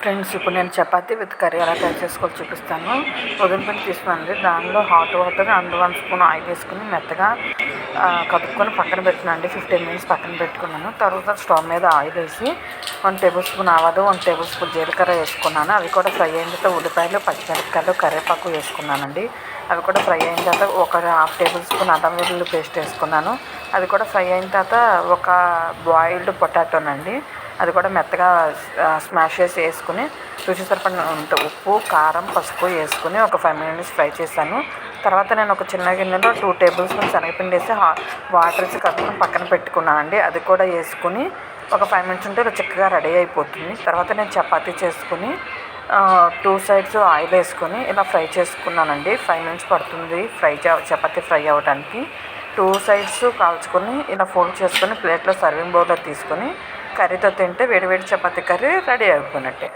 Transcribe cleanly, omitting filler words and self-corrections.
Friends, ఇప్పుడు నేను chapati with curry ఎలా తయారు చేసుకోవాలో చూపిస్తాను. ఉదయం పిండి తీసుకున్నానండి. దానిలో హాట్ వాటర్ అందులో 1 స్పూన్ ఆయిల్ వేసుకుని మెత్తగా కలుపుకొని పక్కన పెట్టినండి. 15 మినిట్స్ పక్కన పెట్టుకున్నాను. తర్వాత స్టవ్ మీద ఆయిల్ వేసి 1 టేబుల్ స్పూన్ ఆవాలు, 1 టేబుల్ స్పూన్ జీలకర్ర వేసుకున్నాను. అవి కూడా ఫ్రై అయిన తర్వాత ఉల్లిపాయలు, పచ్చిమిరపకాయలు, కరివేపాకు వేసుకున్నానండి. అవి కూడా ఫ్రై అయిన తర్వాత ఒక 1/2 టేబుల్ స్పూన్ అల్లం వెల్లుల్లి పేస్ట్ వేసుకున్నాను. అది కూడా ఫ్రై అయిన తర్వాత ఒక బాయిల్డ్ పొటాటోనండి, అది కూడా మెత్తగా స్మాష్ చేసి వేసుకుని రుచి సరిపడినంత ఉప్పు, కారం, పసుపు వేసుకుని ఒక 5 మినిట్స్ ఫ్రై చేశాను. తర్వాత నేను ఒక చిన్న గిన్నెలో 2 టేబుల్ స్పూన్ శనగపిండి వేసి వాటర్ వేసి కలుపుకొని పక్కన పెట్టుకున్నానండి. అది కూడా వేసుకుని ఒక 5 మినిట్స్ ఉంటే ఇలా చిక్కగా రెడీ అయిపోతుంది. తర్వాత నేను చపాతీ చేసుకుని 2 సైడ్స్ ఆయిల్ వేసుకొని ఇలా ఫ్రై చేసుకున్నానండి. 5 మినిట్స్ పడుతుంది చపాతీ ఫ్రై అవ్వడానికి. 2 సైడ్స్ కాల్చుకొని ఇలా ఫోల్డ్ చేసుకొని ప్లేట్లో సర్వింగ్ బౌల్లో తీసుకొని కర్రీతో తింటే వేడివేడి చపాతీ కర్రీ రెడీ అయిపోయినట్టే.